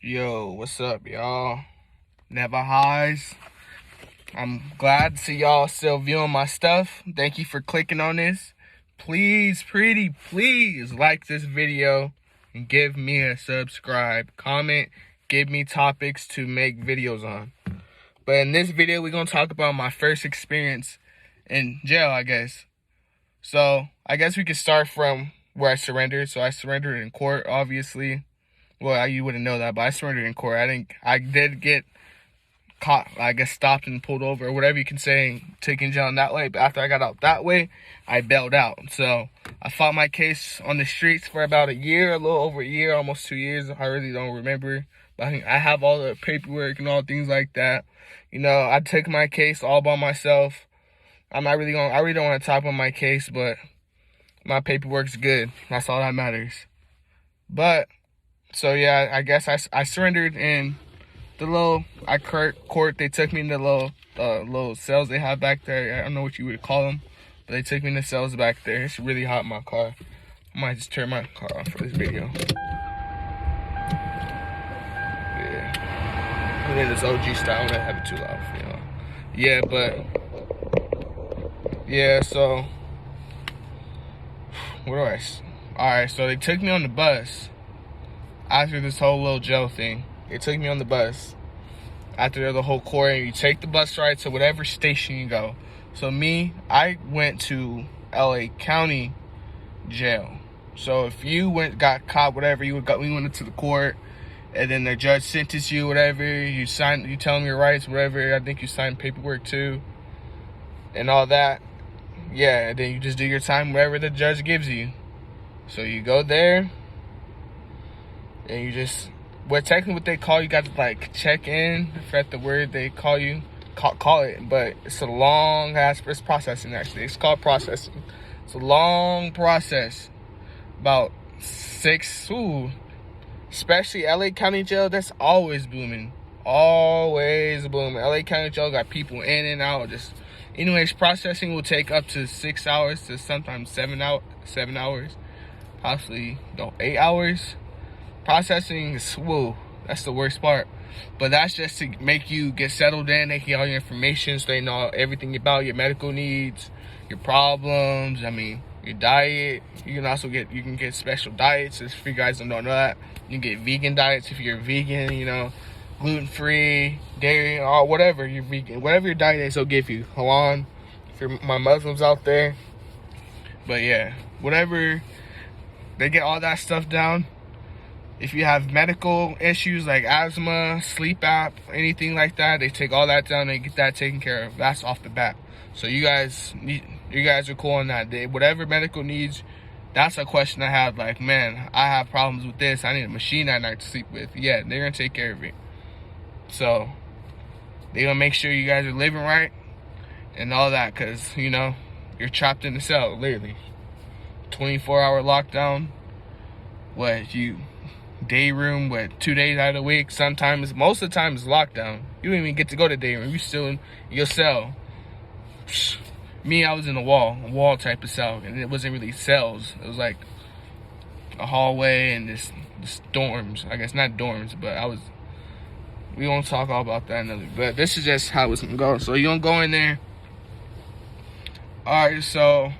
Yo, what's up, y'all? Never highs. I'm glad to see y'all still viewing my stuff. Thank you for clicking on this. Please, please like this video and give me a subscribe. Comment, give me topics to make videos on. But in this video, we're going to talk about my first experience in jail, I guess. So, I guess we could start from where I surrendered. So, I surrendered in court, obviously. Well, you wouldn't know that, but I surrendered in court. I did get caught, I guess stopped and pulled over, or whatever you can say, taken jail in that way. But after I got out that way, I bailed out. So I fought my case on the streets for about a year, a little over a year, almost 2 years. I really don't remember. But I have all the paperwork and all things like that. You know, I took my case all by myself. I really don't want to talk about my case, but my paperwork's good. That's all that matters. But so yeah, I guess I surrendered in the little court. They took me in the little cells they have back there. I don't know what you would call them, but they took me in the cells back there. It's really hot in my car. I might just turn my car off for this video. Yeah, and then this OG style. I don't have it too loud, you know. Yeah, but yeah. So what do I? All right, so they took me on the bus. After this whole little jail thing, they took me on the bus. After the whole court, you take the bus ride to whatever station you go. So I went to LA County Jail. So if you got caught, whatever, we went into the court, and then the judge sentenced you, whatever. You tell them your rights, whatever. I think you signed paperwork too, and all that. Yeah, and then you just do your time wherever the judge gives you. So you go there. And you just, technically what they call you got to like check in. I forgot the word they call you, call it, but it's a long ass, it's processing actually. It's called processing. It's a long process. About 6, especially LA County Jail, that's always booming. Always booming. LA County Jail got people in and out. Just, anyways, processing will take up to 6 hours to sometimes 7 hours. Possibly, 8 hours. Processing is that's the worst part, but that's just to make you get settled in. They get all your information, so they know everything about your medical needs, your problems. I mean, your diet. You can get special diets. If you guys don't know that, you can get vegan diets if you're vegan. You know, gluten-free, dairy, or whatever you're vegan, whatever your diet is, they'll give you. Halal, if you're my Muslims out there. But yeah, whatever, they get all that stuff down. If you have medical issues like asthma, sleep app, anything like that, they take all that down and get that taken care of. That's off the bat. So you guys are cool on that. Whatever medical needs, that's a question I have. Like, man, I have problems with this. I need a machine at night to sleep with. Yeah, they're gonna take care of it. So they're gonna make sure you guys are living right and all that, cause you know you're trapped in the cell, literally. 24-hour lockdown. Day room, 2 days out of the week. Sometimes, most of the time, it's lockdown. You don't even get to go to day room. You still in your cell. Me, I was in a wall type of cell, and it wasn't really cells. It was like a hallway and this dorms. I guess not dorms, but we won't talk all about that another. But this is just how it's gonna go. So you don't go in there. All right, so.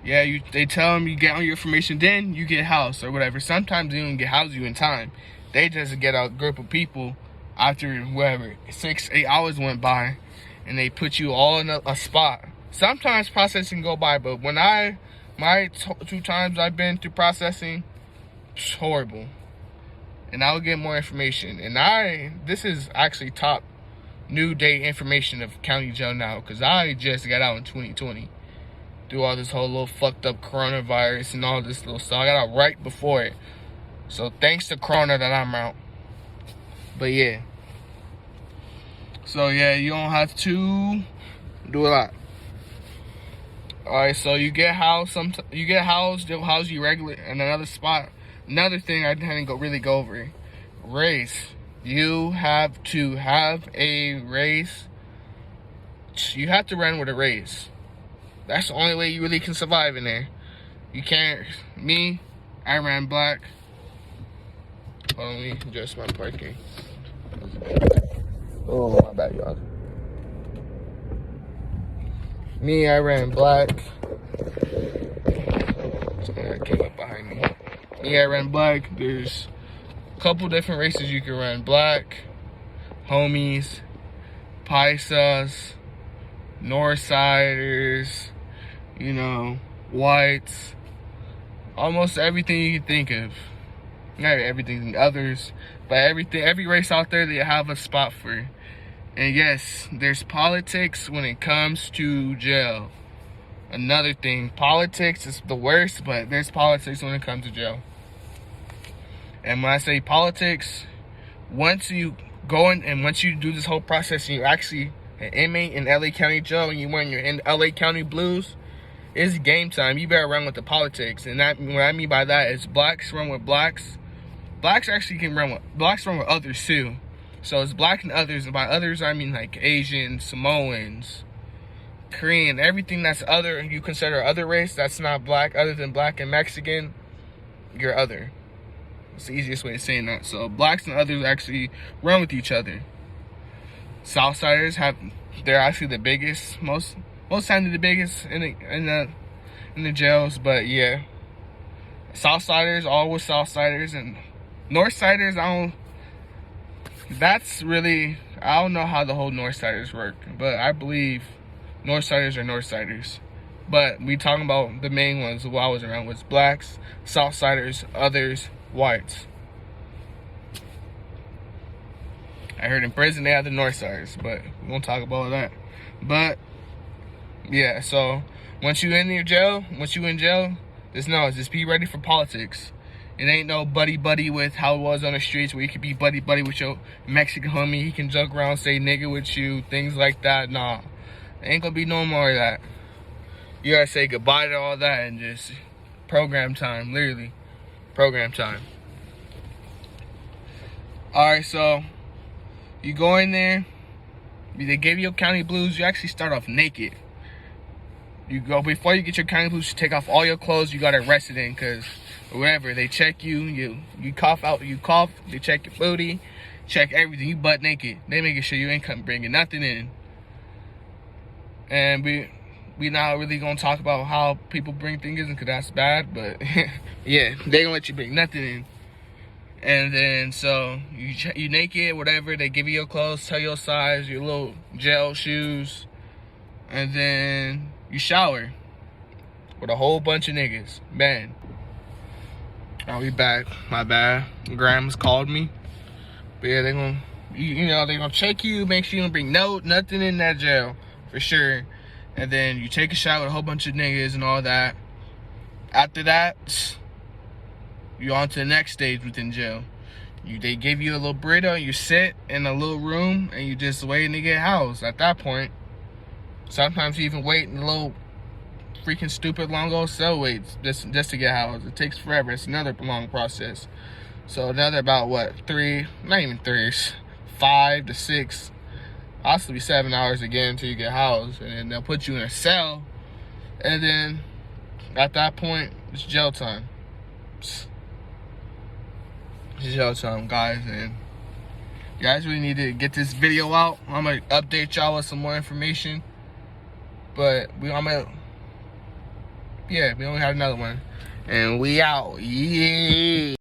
Yeah, they tell them you get all your information, then you get housed or whatever. Sometimes they don't get housed you in time. They just get a group of people after whatever 6-8 hours went by, and they put you all in a spot. Sometimes processing go by, but when my 2 times I've been through processing, it's horrible. And I'll get more information. And this is actually top new day information of county jail now, because I just got out in 2020. Through all this whole little fucked up coronavirus and all this little stuff. I got out right before it. So thanks to Corona that I'm out. But yeah. So yeah, you don't have to do a lot. Alright, so you get housed. They'll house you regular in another spot. Another thing I didn't really go over. Race. You have to have a race. You have to run with a race. That's the only way you really can survive in there. You can't. I ran black. Hold on, let me adjust my parking. Oh, my bad, y'all. Me, I ran black. Somebody came up behind me. Me, I ran black. There's a couple different races you can run. Black, homies, paisas, Northsiders, you know, whites, almost everything you can think of. Not everything, others, but every race out there, they have a spot for. And yes, there's politics when it comes to jail. Another thing, politics is the worst, but there's politics when it comes to jail. And when I say politics, once you go in and once you do this whole process and you're actually an inmate in LA County Jail and you're in LA County Blues, it's game time. You better run with the politics. And that, what I mean by that is blacks run with blacks. Blacks actually can run with others too. So it's black and others, and by others I mean like Asian, Samoans, Korean, everything that's other, you consider other race that's not black, other than black and Mexican, you're other. It's the easiest way of saying that. So blacks and others actually run with each other. Southsiders they're actually the biggest, most time they're the biggest in the jails, but yeah. Southsiders, always Southsiders, and Northsiders, I don't know how the whole Northsiders work, but I believe Northsiders are Northsiders. But we talking about the main ones who I was around was blacks, Southsiders, others, whites. I heard in prison they have the Northsiders, but we won't talk about that. But yeah, so once you in jail, just be ready for politics. It ain't no buddy with how it was on the streets where you could be buddy with your Mexican homie. He can joke around, say nigga with you, things like that. Nah, ain't gonna be no more of that. You gotta say goodbye to all that and just program time, literally. Program time. Alright, so you go in there, they give you your county blues, you actually start off naked. You go, before you get your county blues, you take off all your clothes, you got arrested in, because whatever, they check you cough, they check your booty, check everything, you butt naked. They making sure you ain't bringing nothing in. And we not really gonna talk about how people bring things in, because that's bad, but yeah, they gonna let you bring nothing in. And then, so, you naked, whatever, they give you your clothes, tell your size, your little gel shoes, and then you shower with a whole bunch of niggas. Man. I'll be back. My bad. Grams called me. But yeah, they gonna check you, make sure you don't bring nothing in that jail, for sure. And then you take a shower with a whole bunch of niggas and all that. After that, you on to the next stage within jail. They give you a little burrito, you sit in a little room, and you just waiting to get housed. At that point, sometimes you even wait in a little freaking stupid long old cell waits just to get housed. It takes forever. It's another long process. So another about what, 5 to 6, possibly 7 hours again until you get housed, and then they'll put you in a cell, and then at that point it's jail time. It's jail time, guys, and you guys really need to get this video out. I'm gonna update y'all with some more information, but we only have another one, and we out. Yeah.